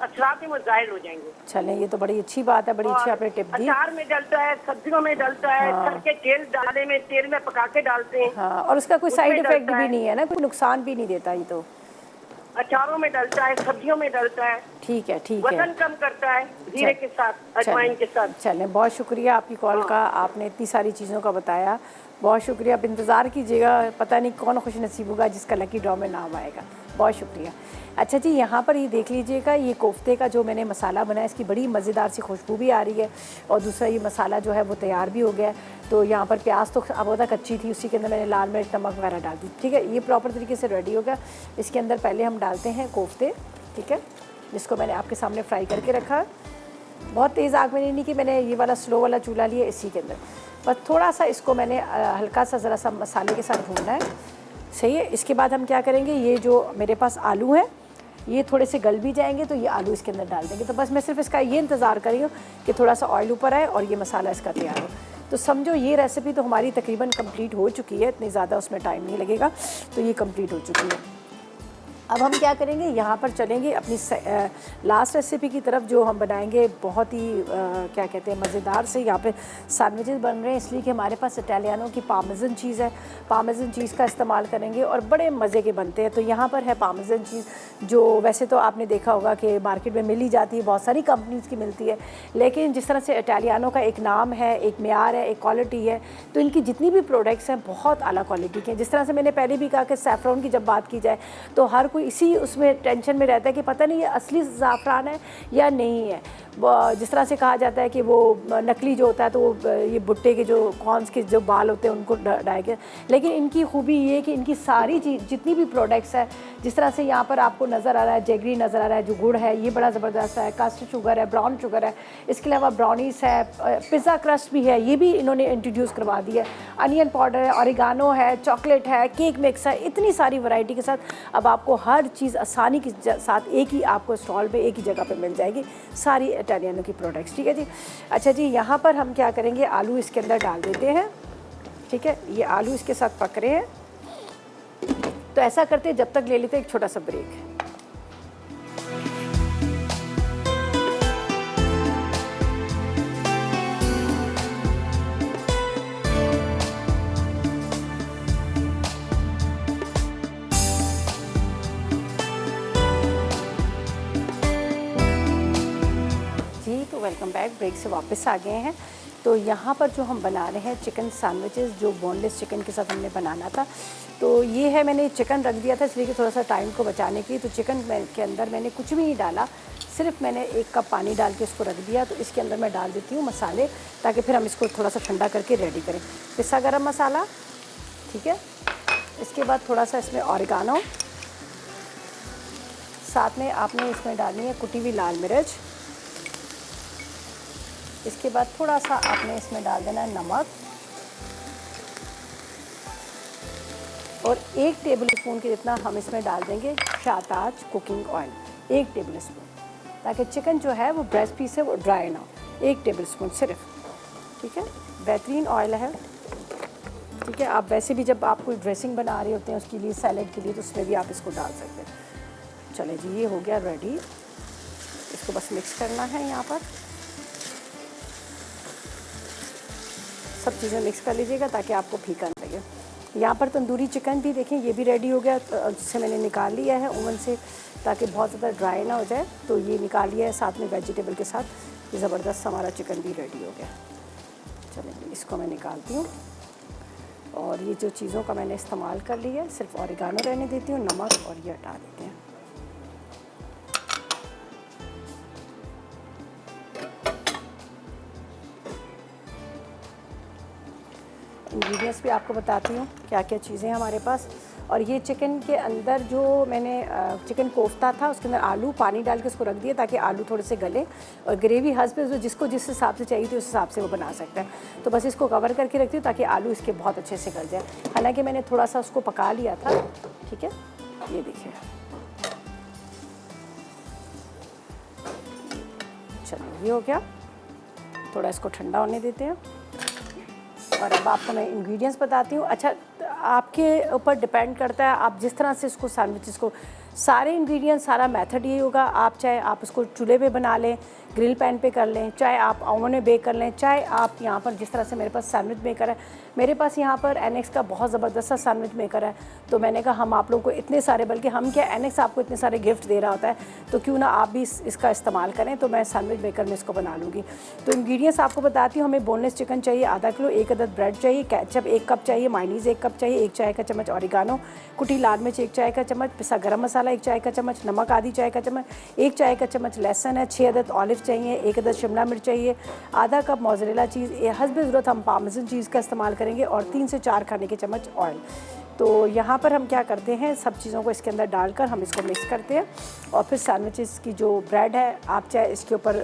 असरात है वो जाहिर हो जाएंगे। चलें, ये तो बड़ी अच्छी बात है, बड़ी अच्छी आपने टिप दी। अचार में डलता है, सब्जियों में डलता है, सर के तेल डालने में, तेल में पका के डालते हैं। हाँ, और उसका कोई साइड इफेक्ट भी नहीं है ना, कोई नुकसान भी नहीं देता ये तो। अचारों में डलता है, सब्जियों में डलता है। ठीक है, ठीक है। वजन कम करता है जीरे के साथ, अजवाइन के साथ। चलें, बहुत शुक्रिया आपकी कॉल का, आपने इतनी सारी चीज़ों का बताया, बहुत शुक्रिया। आप इंतज़ार कीजिएगा, पता नहीं कौन खुश नसीब होगा जिसका लकी ड्रॉ में नाम आएगा। बहुत शुक्रिया। अच्छा जी, यहाँ पर ये देख लीजिएगा, ये कोफ्ते का जो मैंने मसाला बनाया, इसकी बड़ी मज़ेदार सी खुशबू भी आ रही है। और दूसरा ये मसाला जो है वो तैयार भी हो गया है। तो यहाँ पर प्याज तो अब होता कच्ची थी, उसी के अंदर मैंने लाल मिर्च, नमक वगैरह डाल दी। ठीक है, ये प्रॉपर तरीके से रेडी हो गया। इसके अंदर पहले हम डालते हैं कोफ्ते, ठीक है, जिसको मैंने आपके सामने फ्राई करके रखा। बहुत तेज़ आग में नहीं की, मैंने ये वाला स्लो वाला चूल्हा लिया। इसी के अंदर बस थोड़ा सा इसको मैंने हल्का सा ज़रा सा मसाले के साथ भूनना है। सही है। इसके बाद हम क्या करेंगे, ये जो मेरे पास आलू हैं ये थोड़े से गल भी जाएंगे तो ये आलू इसके अंदर डाल देंगे। तो बस मैं सिर्फ इसका ये इंतज़ार कर रही हूँ कि थोड़ा सा ऑयल ऊपर आए और ये मसाला इसका तैयार हो। तो समझो ये रेसिपी तो हमारी तकरीबन कंप्लीट हो चुकी है, इतनी ज़्यादा उसमें टाइम नहीं लगेगा। तो ये कंप्लीट हो चुकी है। अब हम क्या करेंगे, यहाँ पर चलेंगे अपनी लास्ट रेसिपी की तरफ, जो हम बनाएंगे बहुत ही क्या कहते हैं मज़ेदार से। यहाँ पे सैंडविचेस बन रहे हैं इसलिए कि हमारे पास इटालियानों की पार्मेसन चीज़ है, पार्मेसन चीज़ का इस्तेमाल करेंगे और बड़े मज़े के बनते हैं। तो यहाँ पर है पार्मेसन चीज़, जो वैसे तो आपने देखा होगा कि मार्केट में मिल ही जाती है, बहुत सारी कंपनीज़ की मिलती है, लेकिन जिस तरह से इटालियानों का एक नाम है, एक मेयार है, एक क्वालिटी है, तो इनकी जितनी भी प्रोडक्ट्स हैं बहुत आला क्वालिटी के हैं। जिस तरह से मैंने पहले भी कहा कि सैफ़रॉन की जब बात की जाए तो हर इसी उसमें टेंशन में रहता है कि पता नहीं ये असली ज़ाफ़रान है या नहीं है। जिस तरह से कहा जाता है कि वो नकली जो होता है तो वो ये भुट्टे के जो कॉर्न्स के जो बाल होते हैं उनको डाल के, लेकिन इनकी खूबी ये कि इनकी सारी चीज़ जितनी भी प्रोडक्ट्स है, जिस तरह से यहाँ पर आपको नज़र आ रहा है, जेगरी नज़र आ रहा है, जो गुड़ है ये बड़ा ज़बरदस्त है, कास्टर शुगर है, ब्राउन शुगर है, इसके अलावा ब्राउनीस है, पिज़्ज़ा क्रस्ट भी है, ये भी इन्होंने इंट्रोड्यूस करवा दी है, अनियन पाउडर है, ऑरिगानो है, चॉकलेट है, केक मिक्स है, इतनी सारी वैरायटी के साथ अब आपको हर चीज़ आसानी के साथ एक ही आपको स्टॉल पे एक ही जगह पे मिल जाएगी, सारी इटालियनो की प्रोडक्ट्स। ठीक है जी। अच्छा जी, यहाँ पर हम क्या करेंगे, आलू इसके अंदर डाल देते हैं। ठीक है, ये आलू इसके साथ पक रहे हैं, तो ऐसा करते हैं जब तक ले लेते हैं एक छोटा सा ब्रेक। वेलकम बैक, ब्रेक से वापस आ गए हैं। तो यहाँ पर जो हम बना रहे हैं चिकन सैंडविचेस, जो बोनलेस चिकन के साथ हमने बनाना था, तो ये है, मैंने चिकन रख दिया था इसलिए कि थोड़ा सा टाइम को बचाने के लिए। तो चिकन के अंदर मैंने कुछ भी नहीं डाला, सिर्फ मैंने 1 कप पानी डाल के इसको रख दिया। तो इसके अंदर मैं डाल देती हूँ मसाले, ताकि फिर हम इसको थोड़ा सा ठंडा करके रेडी करें। पिसा गरम मसाला, ठीक है, इसके बाद थोड़ा सा इसमें ऑरिगानो, साथ में आपने इसमें डालनी है कुटी हुई लाल मिर्च। इसके बाद थोड़ा सा आपने इसमें डाल देना है नमक और 1 टेबल स्पून के जितना हम इसमें डाल देंगे Shahtaj cooking oil, 1 table spoon, ताकि चिकन जो है वो ब्रेस्ट पीस है वो ड्राई ना हो। 1 टेबल स्पून सिर्फ, ठीक है। बेहतरीन ऑयल है, ठीक है। आप वैसे भी जब आप कोई ड्रेसिंग बना रहे होते हैं उसके लिए, सैलेड के लिए, तो उसमें भी आप इसको डाल सकते हैं। चले जी, ये हो गया रेडी। इसको बस मिक्स करना है। यहाँ पर सब चीज़ें मिक्स कर लीजिएगा ताकि आपको फीका ना लगे। यहाँ पर तंदूरी चिकन भी देखें, ये भी रेडी हो गया। जिससे मैंने निकाल लिया है ओवन से ताकि बहुत ज़्यादा ड्राई ना हो जाए, तो ये निकाल लिया है साथ में वेजिटेबल के साथ। ये ज़बरदस्त हमारा चिकन भी रेडी हो गया। चलिए इसको मैं निकालती हूँ और ये जो चीज़ों का मैंने इस्तेमाल कर लिया है सिर्फ ऑरिगानो रहने देती हूँ, नमक, और ये हटा देते हैं। इंग्रेडिएंट्स भी आपको बताती हूँ क्या क्या चीज़ें हमारे पास। और ये चिकन के अंदर जो मैंने चिकन कोफ्ता था उसके अंदर आलू पानी डाल के उसको रख दिया ताकि आलू थोड़े से गले, और ग्रेवी हस्बैंड जिसको जिस हिसाब से चाहिए थी उस हिसाब से वो बना सकता है। तो बस इसको कवर करके रखती हूँ ताकि आलू इसके बहुत अच्छे से गल जाए। हालांकि मैंने थोड़ा सा उसको पका लिया था, ठीक है। ये देखिए, चलिए ये हो गया। थोड़ा इसको ठंडा होने देते हैं और अब आपको मैं इंग्रेडिएंट्स बताती हूँ। अच्छा, आपके ऊपर डिपेंड करता है आप जिस तरह से इसको सैंडविचेस को, सारे इंग्रेडिएंट्स, सारा मेथड ये होगा। आप चाहे आप उसको चूल्हे पे बना लें, ग्रिल पैन पे कर लें, चाहे आप ओवन में बेक कर लें, चाहे आप यहाँ पर जिस तरह से मेरे पास सैंडविच मेकर है, मेरे पास यहाँ पर एनेक्स का बहुत ज़बरदस्त सा सैंडविच मेकर है। तो मैंने कहा हम आप लोगों को इतने सारे, बल्कि हम क्या, एनेक्स आपको इतने सारे गिफ्ट दे रहा होता है तो क्यों ना आप भी इसका इस्तेमाल करें। तो मैं सैंडविच मेकर में इसको बना लूँगी। तो इंग्रेडिएंट्स आपको बताती हूँ। हमें बोनलेस चिकन चाहिए आधा किलो, 1 अदद ब्रेड चाहिए, केचप 1 कप चाहिए, मायोनीज़ 1 कप चाहिए, 1 चाय का चम्मच ऑरिगानो, कुटी लाल मिर्च 1 चाय का चम्मच, पिसा गरम मसाला 1 चाय का चम्मच, नमक आधी चाय का चम्मच, 1 चाय का चम्मच लहसुन है, 6 अदद ऑलिव चाहिए, 1 अदद शिमला मिर्च चाहिए, आधा कप मोज़रेला चीज़, हस्ब ज़रूरत हम पार्मेसन चीज़ का इस्तेमाल करेंगे, और 3 से 4 खाने के चम्मच ऑयल। तो यहाँ पर हम क्या करते हैं, सब चीज़ों को इसके अंदर डालकर हम इसको मिक्स करते हैं। और फिर सैंडविचेस की जो ब्रेड है, आप चाहे इसके ऊपर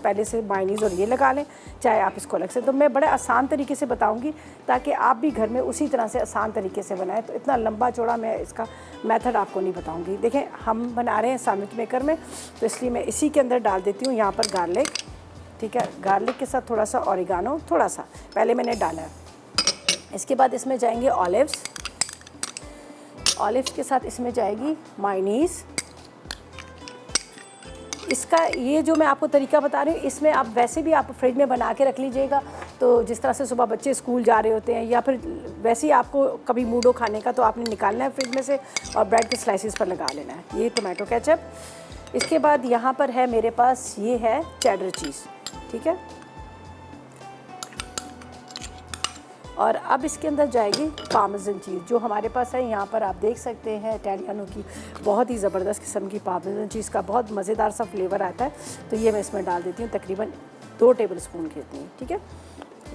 पहले से मायोनीज़ और ये लगा लें, चाहे आप इसको अलग से। तो मैं बड़े आसान तरीके से बताऊँगी ताकि आप भी घर में उसी तरह से आसान तरीके से बनाएं। तो इतना लंबा चौड़ा मैं इसका मेथड आपको नहीं बताऊँगी। देखें, हम बना रहे हैं सैंडविच मेकर में, तो इसलिए मैं इसी के अंदर डाल देती हूँ यहाँ पर गार्लिक, ठीक है। गार्लिक के साथ थोड़ा सा ऑरिगानो, थोड़ा सा पहले मैंने डाला है। इसके बाद इसमें जाएंगे ऑलिव्स, ऑलिव्स के साथ इसमें जाएगी मायोनीज़। इसका ये जो मैं आपको तरीका बता रही हूँ, इसमें आप वैसे भी आप फ्रिज में बना के रख लीजिएगा। तो जिस तरह से सुबह बच्चे स्कूल जा रहे होते हैं या फिर वैसे ही आपको कभी मूड हो खाने का, तो आपने निकालना है फ्रिज में से और ब्रेड के स्लाइसिस पर लगा लेना है। ये टोमेटो केचप। इसके बाद यहाँ पर है मेरे पास, ये है चेडर चीज़, ठीक है। और अब इसके अंदर जाएगी पार्मेसन चीज़ जो हमारे पास है। यहाँ पर आप देख सकते हैं इटालियनो की बहुत ही ज़बरदस्त किस्म की पार्मेसन चीज़ का बहुत मज़ेदार सा फ्लेवर आता है। तो ये मैं इसमें डाल देती हूँ, तकरीबन 2 टेबल स्पून घेती हूँ, ठीक है।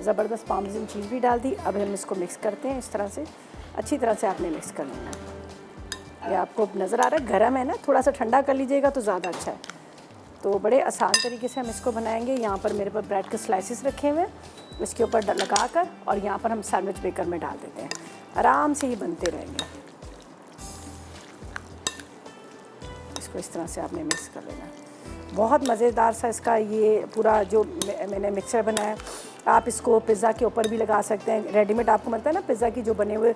ज़बरदस्त पार्मेसन चीज़ भी डाल दी। अब हम इसको मिक्स करते हैं इस तरह से, अच्छी तरह से आपने मिक्स कर लेना है। ये आपको नज़र आ रहा है गर्म है ना, थोड़ा सा ठंडा कर लीजिएगा तो ज़्यादा अच्छा है। तो बड़े आसान तरीके से हम इसको बनाएंगे। यहाँ पर मेरे पास ब्रेड के स्लाइसिस रखे हुए हैं, इसके ऊपर लगा कर और यहाँ पर हम सैंडविच मेकर में डाल देते हैं। आराम से ही बनते रहेंगे। इसको इस तरह से आपने मिक्स कर लेना है। बहुत मज़ेदार सा इसका ये पूरा जो मैंने मिक्सर बनाया, आप इसको पिज़्ज़ा के ऊपर भी लगा सकते हैं। रेडीमेड आपको मिलता है ना पिज़्ज़ा की जो बने हुए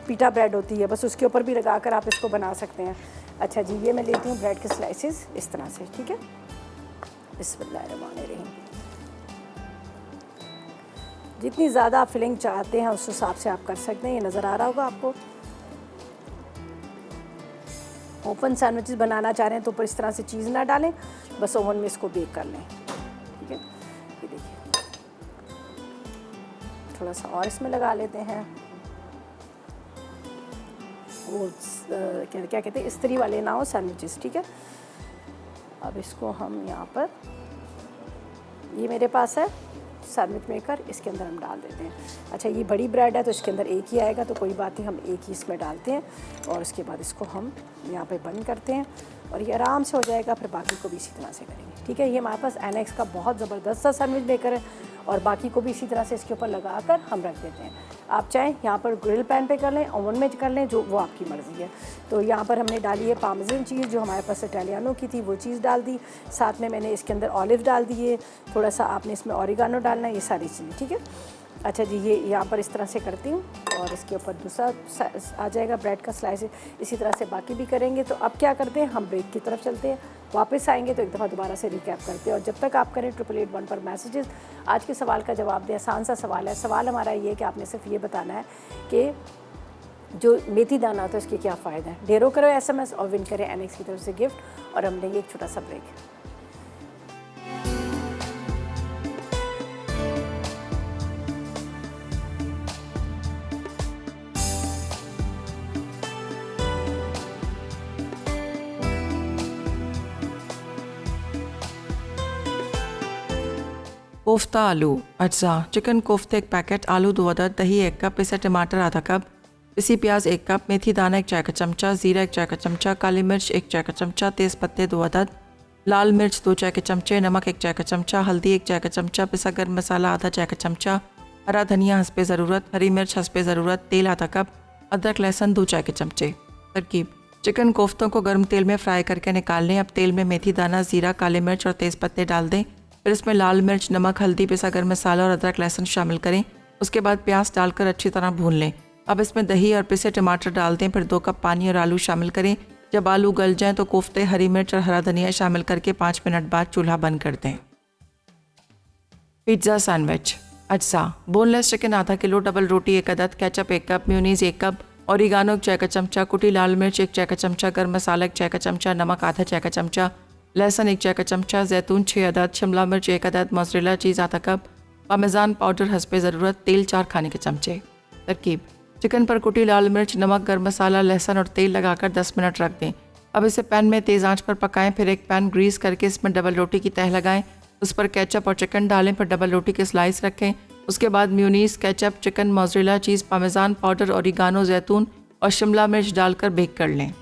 पीटा ब्रेड होती है, बस उसके ऊपर भी लगा कर आप इसको बना सकते हैं। अच्छा जी, ये मैं लेती हूँ ब्रेड के स्लाइसिस इस तरह से, ठीक है। बिस्मिल्लाहिर्रहमानिर्रहीम। जितनी ज़्यादा आप फिलिंग चाहते हैं उस हिसाब से आप कर सकते हैं। ये नज़र आ रहा होगा आपको। ओपन सैंडविचेस बनाना चाह रहे हैं तो ऊपर इस तरह से चीज़ ना डालें, बस ओवन में इसको बेक कर लें, ठीक है। ये देखिए, थोड़ा सा और इसमें लगा लेते हैं वो क्या कहते हैं, इस्त्री वाले ना हो सैंडविचेस, ठीक है। अब इसको हम यहाँ पर, ये मेरे पास है सैंडविच मेकर, इसके अंदर हम डाल देते हैं। अच्छा, ये बड़ी ब्रेड है तो इसके अंदर एक ही आएगा, तो कोई बात नहीं, हम एक ही इसमें डालते हैं और उसके बाद इसको हम यहाँ पे बंद करते हैं और ये आराम से हो जाएगा। फिर बाकी को भी इसी तरह से करेंगे, ठीक है। ये हमारे पास एनेक्स का बहुत ज़बरदस्त सा सैंडविच मेकर है और बाकी को भी इसी तरह से इसके ऊपर लगा कर हम रख देते हैं। आप चाहें यहाँ पर ग्रिल पैन पे कर लें, ओवन में कर लें, जो वो आपकी मर्ज़ी है। तो यहाँ पर हमने डाली है पार्मेसन चीज़, जो हमारे पास इटालियानो की थी, वो चीज़ डाल दी। साथ में मैंने इसके अंदर ऑलिव डाल दिए, थोड़ा सा आपने इसमें ऑरिगानो डालना है, ये सारी चीज़ें, ठीक है। अच्छा जी, ये यहाँ पर इस तरह से करती हूँ और इसके ऊपर दूसरा आ जाएगा ब्रेड का स्लाइस। इसी तरह से बाकी भी करेंगे। तो अब क्या करते हैं, हम ब्रेक की तरफ चलते हैं। वापस आएंगे तो एक दफ़ा दोबारा से रिकैप करते हैं। और जब तक आप करें 888 पर मैसेजेस, आज के सवाल का जवाब दें। आसान सा सवाल है। सवाल हमारा ये है कि आपने सिर्फ ये बताना है कि जो मेथी दाना होता है उसके क्या फ़ायदा है। ढेरों करो SMS और विन करें एनेक्स की तरफ से गिफ्ट। और हम लेंगे एक छोटा सा ब्रेक। कोफ्ता आलू अज्जा चिकन कोफ्ते 1 पैकेट, आलू 2 अदद, दही 1 कप, पिसा टमाटर आधा कप, पिसी प्याज 1 कप, मेथी दाना 1 चाय का चमचा, ज़ीरा 1 चाय का चमचा, काली मिर्च 1 चाय का चमचा, तेज़ पत्ते 2 अदद, लाल मिर्च 2 चाय के चमचे, नमक 1 चाय का चमचा, हल्दी 1 चाय का चमचा, पिसा गर्म मसाला आधा चाय का चमचा, हरा धनिया हस्बे ज़रूरत, हरी मिर्च हस्बे ज़रूरत, तेल आधा कप, अदरक लहसुन 2 चाय के चमचे। तरकीब: चिकन कोफ्तों को गर्म तेल में फ्राई करके निकाल लें। अब तेल में मेथी दाना, ज़ीरा, काली मिर्च और तेज़ पत्ते डाल दें। फिर इसमें लाल मिर्च, नमक, हल्दी, पिसा गर्म मसाला और अदरक लहसुन शामिल करें। उसके बाद प्याज डालकर अच्छी तरह भून लें। अब इसमें दही और पिसे टमाटर डाल दें। फिर 2 कप पानी और आलू शामिल करें। जब आलू गल जाएं तो कोफ्ते, हरी मिर्च और हरा धनिया शामिल करके 5 मिनट बाद चूल्हा बंद कर दें। पिज़्ज़ा सैंडविच अज्जा: बोनलेस चिकन आधा किलो, डबल रोटी 1 अदद, केचप 1 कप, म्यूनीज़ 1 कप, ओरिगानो 1 चाय का चमचा, कुटी लाल मिर्च 1 चाय का चमचा, गर्म मसाला 1 चाय का चमचा, नमक आधा चाय का चमचा, लहसुन 1 चाय का चमचा, जैतून 6 अदद, शिमला मिर्च 1 अदद, मोज़रेला चीज़ आधा कप, पामेज़ान पाउडर हस्बे ज़रूरत, तेल 4 खाने के चमचे। तरकीब: चिकन पर कुटी लाल मिर्च, नमक, गर्म मसाला, लहसुन और तेल लगाकर 10 मिनट रख दें। अब इसे पैन में तेज़ आंच पर पकाएं। फिर एक पैन ग्रीस करके इसमें डबल रोटी की तह लगाएं। उस पर केचप और चिकन डालें। फिर डबल रोटी के स्लाइस रखें। उसके बाद mayonnaise, ketchup, chicken, mozzarella cheese, parmesan powder, oregano, जैतून और शिमला मिर्च डालकर बेक कर लें।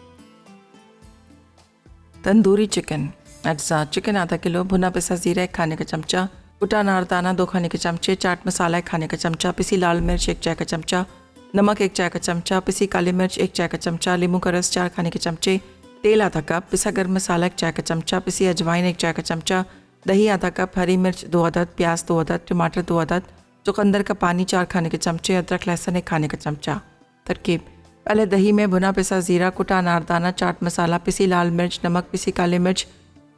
तंदूरी चिकन अज्जा: चिकन आधा किलो, भुना पिसा ज़ीरा 1 खाने का चमचा, कुटा अनारदाना 2 खाने के चमचे, चाट मसाला 1 खाने का चमचा, पिसी लाल मिर्च 1 चाय का चमचा, नमक 1 चाय का चमचा, पिसी काली मिर्च 1 चाय का चमचा, नींबू का रस 4 खाने के चमचे, तेल आधा कप, पिसा गर्म मसाला 1 चाय का चमचा, पिसी अजवाइन 1 चाय का चमचा, दही आधा कप, हरी मिर्च 2 अदद, प्याज 2 अदद, टमाटर 2 अदद, चुकंदर का पानी 4 खाने के चमचे, अदरक लहसुन 1 खाने का चमचा। तरकीब: पहले दही में भुना पिसा ज़ीरा, कुटा अनारदाना, चाट मसाला, पिसी लाल मिर्च, नमक, पिसी काली मिर्च,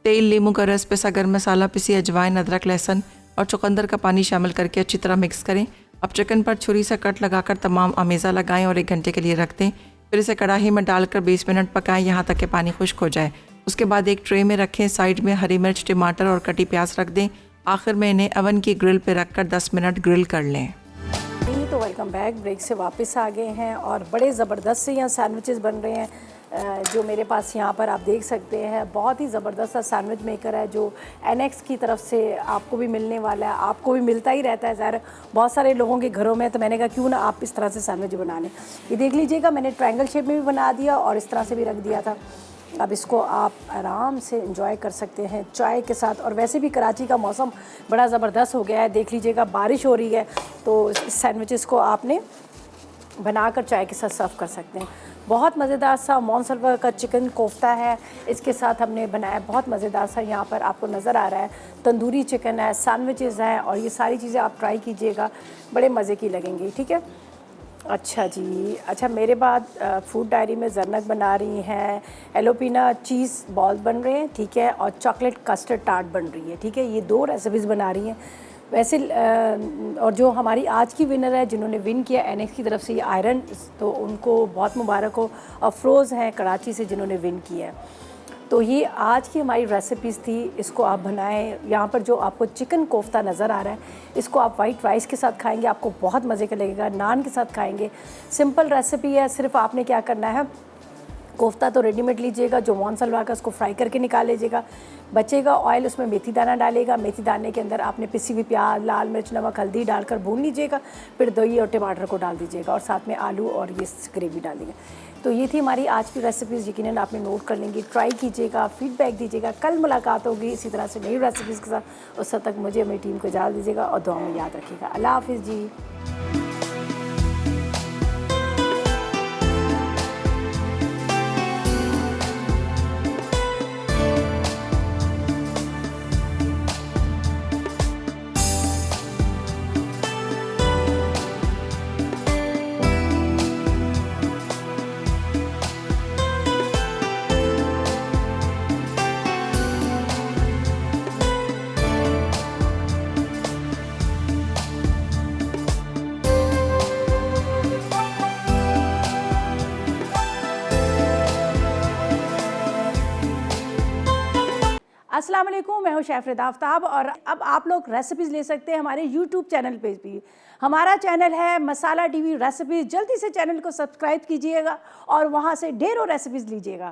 तेल, नींबू का रस, पिसा गर्म मसाला, पिसी अजवाइन, अदरक लहसुन और चुकंदर का पानी शामिल करके अच्छी तरह मिक्स करें। अब चिकन पर छुरी से कट लगाकर तमाम अमेज़ा लगाएं और 1 घंटे के लिए रख दें। फिर इसे कढ़ाई में डालकर 20 मिनट पकाएं, यहाँ तक कि पानी खुश्क हो जाए। उसके बाद एक ट्रे में रखें। साइड में हरी मिर्च, टमाटर और कटी प्याज रख दें। आखिर में इन्हें ओवन की ग्रिल पर रखकर 10 मिनट ग्रिल कर लें। तो वेलकम बैक। ब्रेक से वापस आ गए हैं और बड़े ज़बरदस्त से यहाँ सैंडविचेस बन रहे हैं। जो मेरे पास यहाँ पर आप देख सकते हैं, बहुत ही ज़बरदस्त सा सैंडविच मेकर है जो एनेक्स की तरफ से आपको भी मिलने वाला है। आपको भी मिलता ही रहता है ज़ाहिर, बहुत सारे लोगों के घरों में। तो मैंने कहा क्यों ना आप इस तरह से सैंडविच बना लें। ये देख लीजिएगा, मैंने ट्रायंगल शेप में भी बना दिया और इस तरह से भी रख दिया था। अब इसको आप आराम से एंजॉय कर सकते हैं चाय के साथ। और वैसे भी कराची का मौसम बड़ा ज़बरदस्त हो गया है, देख लीजिएगा बारिश हो रही है, तो इस सैंडविचेस को आपने बनाकर चाय के साथ सर्व कर सकते हैं। बहुत मज़ेदार सा मोनसलवा का चिकन कोफ्ता है, इसके साथ हमने बनाया। बहुत मज़ेदार सा यहाँ पर आपको नज़र आ रहा है। तंदूरी चिकन है, सैंडविचेस हैं और ये सारी चीज़ें आप ट्राई कीजिएगा, बड़े मज़े की लगेंगी। ठीक है, अच्छा जी। अच्छा, मेरे बाद फूड डायरी में जरनक बना रही हैं, एलोपिना चीज़ बॉल्स बन रहे हैं, ठीक है, और चॉकलेट कस्टर्ड टार्ट बन रही है। ठीक है, ये 2 रेसिपीज़ बना रही हैं। वैसे और जो हमारी आज की विनर है, जिन्होंने विन किया एनेक्स की तरफ से ये आयरन, तो उनको बहुत मुबारक हो। अफरोज़ हैं कराची से जिन्होंने विन किया है। तो ये आज की हमारी रेसिपीज़ थी, इसको आप बनाएं। यहाँ पर जो आपको चिकन कोफ्ता नज़र आ रहा है, इसको आप वाइट राइस के साथ खाएंगे, आपको बहुत मज़े का लगेगा। नान के साथ खाएंगे। सिंपल रेसिपी है, सिर्फ आपने क्या करना है, कोफ्ता तो रेडीमेड लीजिएगा, जो मोहन सलवा का उसको फ्राई करके निकाल लीजिएगा। बचेगा ऑयल, उसमें मेथी दाना डालेगा। मेथी दाने के अंदर आपने पिसी हुई प्याज, लाल मिर्च, नमक, हल्दी डालकर भून लीजिएगा। फिर दही और टमाटर को डाल दीजिएगा और साथ में आलू और ये ग्रेवी डालिएगा। तो ये थी हमारी आज की रेसिपीज़, यकीनन आपने नोट कर लेंगी। ट्राई कीजिएगा, फीडबैक दीजिएगा। कल मुलाकात होगी इसी तरह से नई रेसिपीज़ के साथ। उस तक मुझे मेरी टीम को इजाज़त दीजिएगा और दुआ में याद रखिएगा। अल्लाह हाफिज़ जी। अस्सलाम वालेकुम, मैं हूं शेफ़ रिदा आफ्ताब और अब आप लोग रेसिपीज़ ले सकते हैं हमारे यूट्यूब चैनल पे भी। हमारा चैनल है मसाला टीवी रेसिपीज़। जल्दी से चैनल को सब्सक्राइब कीजिएगा और वहां से ढेरों रेसिपीज़ लीजिएगा।